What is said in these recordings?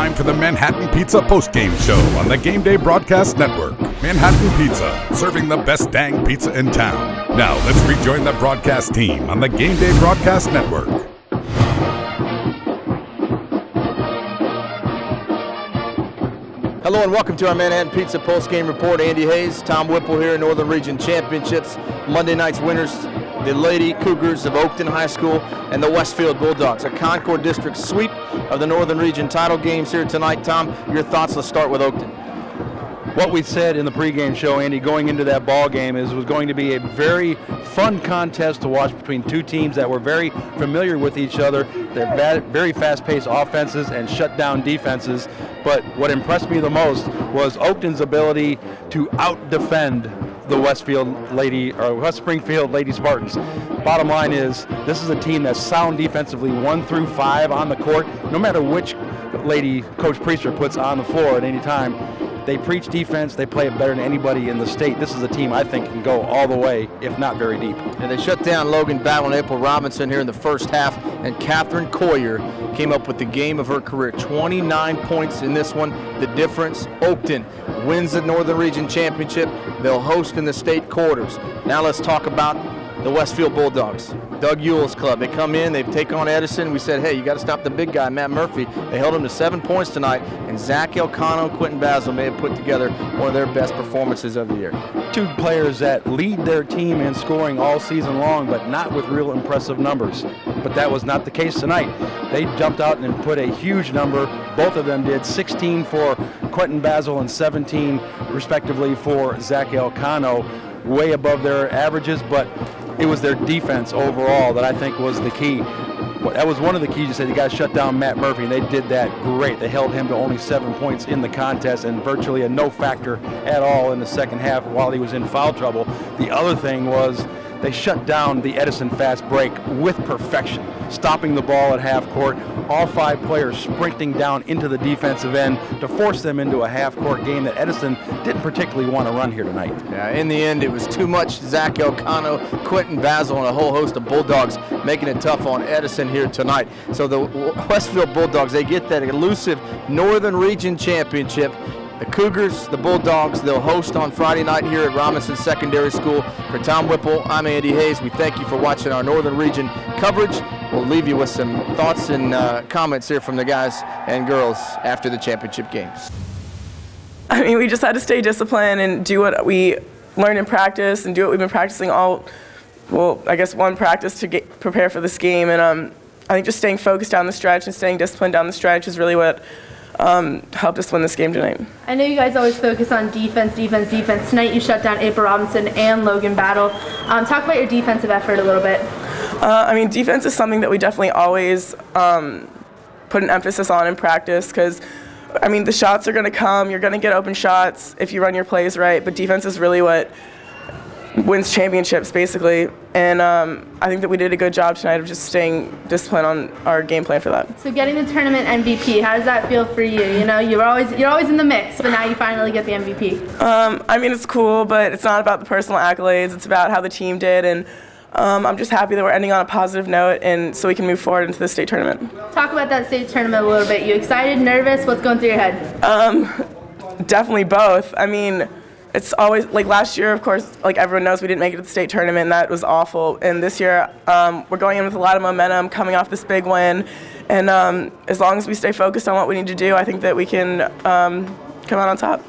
time for the Manhattan Pizza postgame show on the Gameday Broadcast Network. Manhattan Pizza, serving the best dang pizza in town. Now let's rejoin the broadcast team on the Gameday Broadcast Network. Hello and welcome to our Manhattan Pizza postgame report. Andy Hayes, Tom Whipple here in Northern Region Championships. Monday night's winners, the Lady Cougars of Oakton High School and the Westfield Bulldogs. A Concord District sweep of the Northern Region title games here tonight. Tom, your thoughts? Let's start with Oakton. What we said in the pregame show, Andy, going into that ball game is it was going to be a very fun contest to watch between two teams that were very familiar with each other. They're very fast-paced offenses and shut-down defenses. But what impressed me the most was Oakton's ability to out-defend the West Springfield Lady Spartans. Bottom line is, this is a team that's sound defensively 1 through 5 on the court. No matter which lady Coach Priester puts on the floor at any time, they preach defense. They play it better than anybody in the state. This is a team I think can go all the way, if not very deep. And they shut down Logan Battle and April Robinson here in the first half, and Catherine Coyer came up with the game of her career. 29 points in this one. The difference, Oakton wins the Northern Region Championship. They'll host in the state quarters. Now let's talk about the Westfield Bulldogs. Doug Ewell's club. They come in, they take on Edison. We said, hey, you got to stop the big guy, Matt Murphy. They held him to 7 points tonight, and Zach Elcano and Quentin Basil may have put together one of their best performances of the year. Two players that lead their team in scoring all season long, but not with real impressive numbers. But that was not the case tonight. They jumped out and put a huge number. Both of them did. 16 for Quentin Basil and 17 respectively for Zach Elcano. Way above their averages, but it was their defense overall that I think was the key. That was one of the keys. You said the guys shut down Matt Murphy, and they did that great. They held him to only 7 points in the contest and virtually a no factor at all in the second half while he was in foul trouble. The other thing was they shut down the Edison fast break with perfection, stopping the ball at half court, all 5 players sprinting down into the defensive end to force them into a half court game that Edison didn't particularly want to run here tonight. Yeah, in the end, it was too much. Zach Elcano, Quentin Basil, and a whole host of Bulldogs making it tough on Edison here tonight. So the Westfield Bulldogs, they get that elusive Northern Region Championship. The Cougars, the Bulldogs, they'll host on Friday night here at Robinson Secondary School. For Tom Whipple, I'm Andy Hayes. We thank you for watching our Northern Region coverage. We'll leave you with some thoughts and comments here from the guys and girls after the championship games. I mean, we just had to stay disciplined and do what we learned in practice and do what we've been practicing all, well, I guess one practice to prepare for this game. And I think just staying focused down the stretch and staying disciplined down the stretch is really what helped us win this game tonight. I know you guys always focus on defense. Tonight you shut down April Robinson and Logan Battle. Talk about your defensive effort a little bit. I mean, defense is something that we definitely always put an emphasis on in practice because, I mean, the shots are going to come. You're going to get open shots if you run your plays right, but defense is really what wins championships, basically. And I think that we did a good job tonight of just staying disciplined on our game plan for that. So getting the tournament MVP, how does that feel for you? You know, you're always in the mix, but now you finally get the MVP. I mean, it's cool, but it's not about the personal accolades. It's about how the team did, and I'm just happy that we're ending on a positive note, and so we can move forward into the state tournament. Talk about that state tournament a little bit. You excited, nervous? What's going through your head? Definitely both. I mean, it's always, like last year, of course, like everyone knows, we didn't make it to the state tournament, and that was awful. And this year, we're going in with a lot of momentum, coming off this big win. And as long as we stay focused on what we need to do, I think that we can come out on top.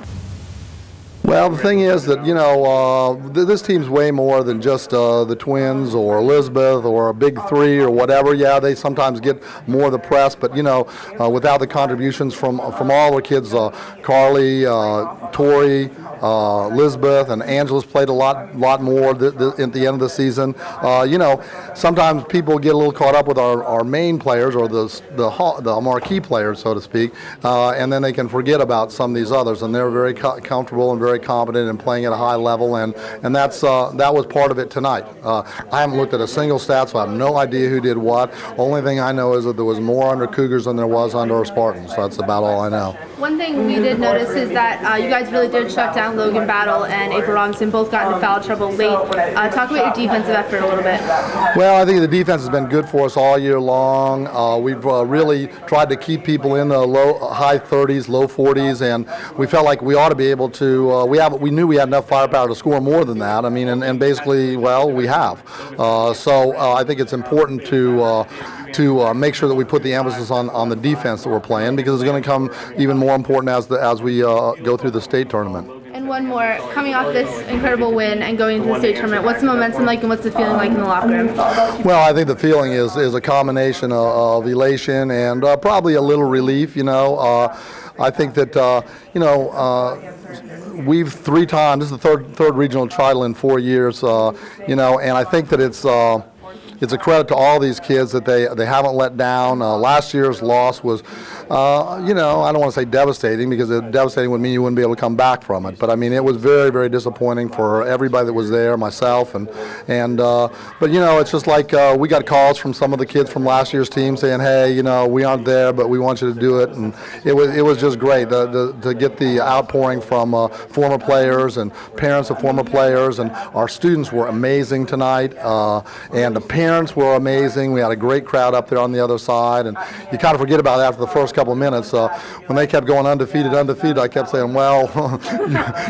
Well, the thing is that, you know, this team's way more than just the Twins or Elizabeth or a Big Three or whatever. Yeah, they sometimes get more of the press, but, you know, without the contributions from all the kids, Carly, Tori, Elizabeth, and Angela's played a lot more at the end of the season. You know, sometimes people get a little caught up with our main players or the marquee players, so to speak, and then they can forget about some of these others, and they're very comfortable and very competent and playing at a high level, and that was part of it tonight. I haven't looked at a single stat, so I have no idea who did what. Only thing I know is that there was more under Cougars than there was under our Spartans. So that's about all I know. One thing we did notice is that you guys really did shut down Logan Battle and April Robinson, both got into foul trouble late. Talk about your defensive effort a little bit. Well, I think the defense has been good for us all year long. We've really tried to keep people in the high 30s, low 40s, and we felt like we ought to be able to. We knew we had enough firepower to score more than that. I mean, and basically, well, we have. So I think it's important to make sure that we put the emphasis on the defense that we're playing, because it's going to come even more important as we go through the state tournament. And one more, coming off this incredible win and going into the state tournament, what's the momentum like and what's the feeling like in the locker room? Well, I think the feeling is a combination of elation and probably a little relief. I think that we've 3 times. This is the third regional title in 4 years. And I think that it's a credit to all these kids that they haven't let down. Last year's loss was, I don't want to say devastating, because devastating would mean you wouldn't be able to come back from it. But I mean, it was very, very disappointing for everybody that was there, myself, but it's just like we got calls from some of the kids from last year's team saying, hey, we aren't there, but we want you to do it, and it was just great to get the outpouring from former players and parents of former players, and our students were amazing tonight, and the parents were amazing. We had a great crowd up there on the other side, and you kind of forget about it after the first couple of minutes. When they kept going undefeated, I kept saying, well,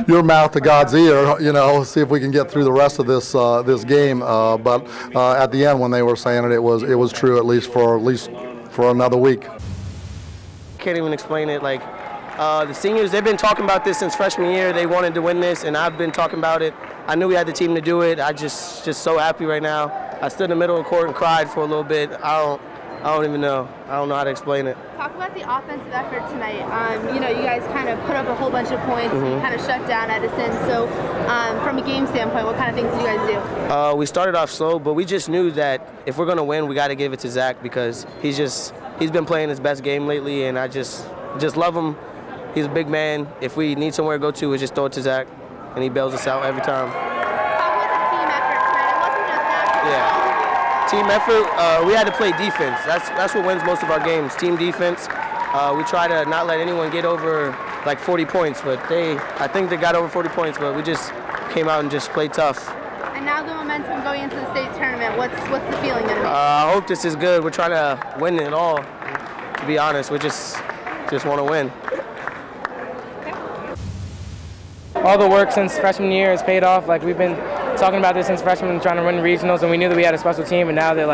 your mouth to God's ear, see if we can get through the rest of this game. But at the end, when they were saying it, it was true, at least for another week. Can't even explain it. Like the seniors, they've been talking about this since freshman year. They wanted to win this, and I've been talking about it. I knew we had the team to do it. I just so happy right now. I stood in the middle of the court and cried for a little bit. I don't even know. I don't know how to explain it. Talk about the offensive effort tonight. You guys kind of put up a whole bunch of points. Mm-hmm. You kind of shut down Edison. So from a game standpoint, what kind of things did you guys do? We started off slow, but we just knew that if we're going to win, we got to give it to Zach, because he's been playing his best game lately, and I just love him. He's a big man. If we need somewhere to go to, we just throw it to Zach, and he bails us out every time. Talk about the team effort tonight. It wasn't just Zach. Yeah. Team effort, we had to play defense. That's what wins most of our games, team defense. We try to not let anyone get over like 40 points, but I think they got over 40 points, but we just came out and just played tough. And now the momentum going into the state tournament, what's the feeling going to be? I hope this is good. We're trying to win it all, to be honest. We just want to win. All the work since freshman year has paid off. Like, we've been talking about this since freshman, trying to run regionals, and we knew that we had a special team, and now that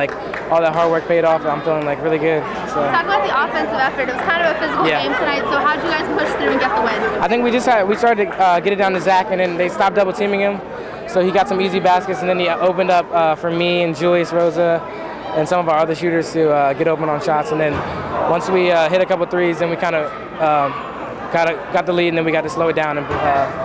all that hard work paid off, I'm feeling really good. So. Talk about the offensive effort. It was kind of a physical game tonight, so how did you guys push through and get the win? I think we started to get it down to Zach, and then they stopped double teaming him, so he got some easy baskets, and then he opened up for me and Julius Rosa and some of our other shooters to get open on shots, and then once we hit a couple threes, then we kind of got the lead, and then we got to slow it down and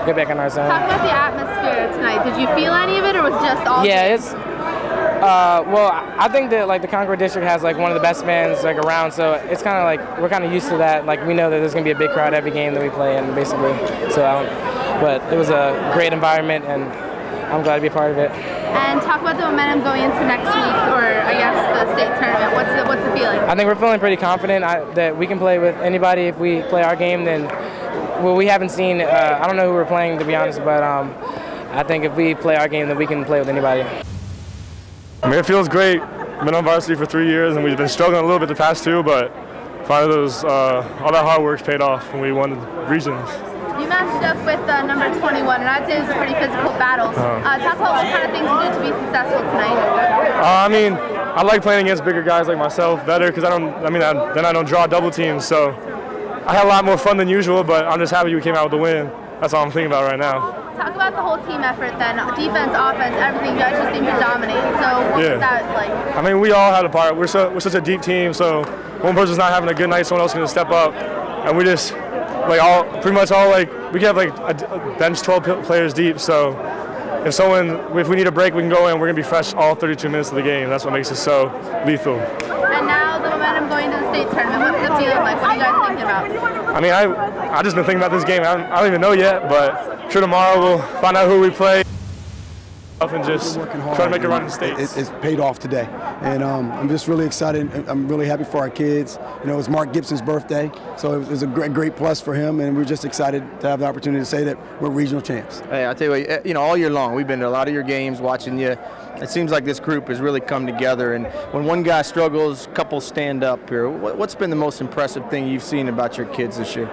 get back in our zone. Talk about the atmosphere tonight. Did you feel any of it, or was it just all? Yeah, it's well, I think that the Concord district has one of the best fans around, so it's kind of we're kind of used to that. We know that there's gonna be a big crowd every game that we play, and basically, but it was a great environment, and I'm glad to be a part of it. And talk about the momentum going into next week, or I guess the state tournament. What's the feeling? I think we're feeling pretty confident that we can play with anybody if we play our game. Then, well, we haven't seen. I don't know who we're playing, to be honest, but I think if we play our game, then we can play with anybody. I mean, it feels great. Been on varsity for 3 years, and we've been struggling a little bit the past 2, but finally all that hard work's paid off when we won regions. You matched up with number 21, and I'd say it was a pretty physical battle. Talk about what kind of things you did to be successful tonight. I mean, I like playing against bigger guys like myself better, because then I don't draw double teams. So I had a lot more fun than usual, but I'm just happy we came out with the win. That's all I'm thinking about right now. Talk about the whole team effort then, defense, offense, everything. You guys just seem to dominate. So what was that like? I mean, we all had a part. We're such a deep team, so one person's not having a good night, someone else is going to step up, and we just. We can have a bench 12 players deep, so if we need a break, we can go in. We're gonna be fresh all 32 minutes of the game. That's what makes us so lethal. And now the momentum going to the state tournament. What's the feeling like? What are you guys thinking about? I mean, I just been thinking about this game. I don't even know yet, but I'm sure tomorrow we'll find out who we play. and just try to make a run in states. It's paid off today, and I'm just really excited. I'm really happy for our kids. You know, it was Mark Gibson's birthday, so it was a great plus for him, and we're just excited to have the opportunity to say that we're regional champs. Hey, I'll tell you what, you know, all year long, we've been to a lot of your games, watching you. It seems like this group has really come together, and when one guy struggles, a couple stand up here. What's been the most impressive thing you've seen about your kids this year?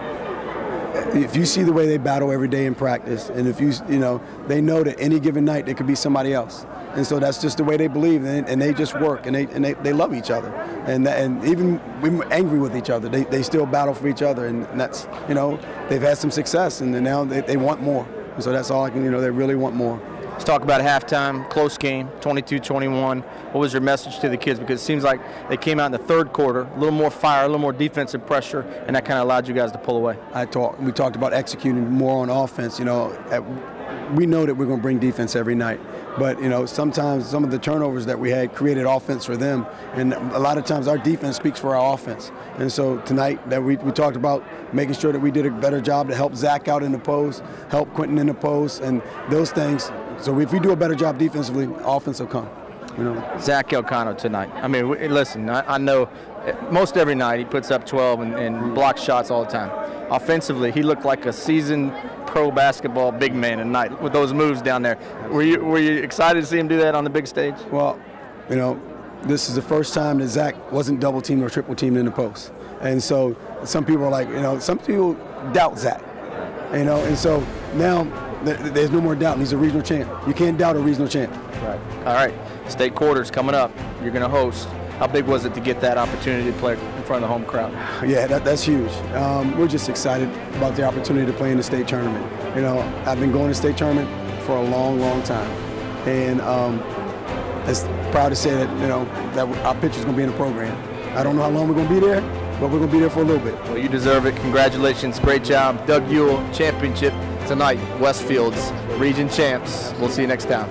If you see the way they battle every day in practice, and if you know, they know that any given night they could be somebody else, and so that's just the way they believe, and they just work, and they love each other, and even we're angry with each other, they still battle for each other, and that's, you know, they've had some success, and now they want more, and so that's all I can, you know, they really want more. Let's talk about halftime, close game, 22-21. What was your message to the kids? Because it seems like they came out in the third quarter, a little more fire, a little more defensive pressure, and that kind of allowed you guys to pull away. We talked about executing more on offense. You know, we know that we're going to bring defense every night, but you know, sometimes some of the turnovers that we had created offense for them, and a lot of times our defense speaks for our offense. And so tonight that we talked about making sure that we did a better job to help Zach out in the post, help Quentin in the post, and those things. So if we do a better job defensively, offense will come. You know. Zach Elcano tonight. I mean, listen, I know most every night he puts up 12 and blocks shots all the time. Offensively, he looked like a seasoned pro basketball big man tonight with those moves down there. Were you excited to see him do that on the big stage? Well, you know, this is the first time that Zach wasn't double teamed or triple teamed in the post. And so some people are like, you know, some people doubt Zach. You know, and so now there's no more doubt. He's a regional champ. You can't doubt a regional champ. Right. All right. State quarters coming up. You're going to host. How big was it to get that opportunity to play in front of the home crowd? Yeah, that's huge. We're just excited about the opportunity to play in the state tournament. You know, I've been going to state tournament for a long, long time, and it's proud to say that, you know, that our pitcher's going to be in the program. I don't know how long we're going to be there, but we're going to be there for a little bit. Well, you deserve it. Congratulations. Great job. Doug Ewell, championship tonight. Westfield's region champs. We'll see you next time.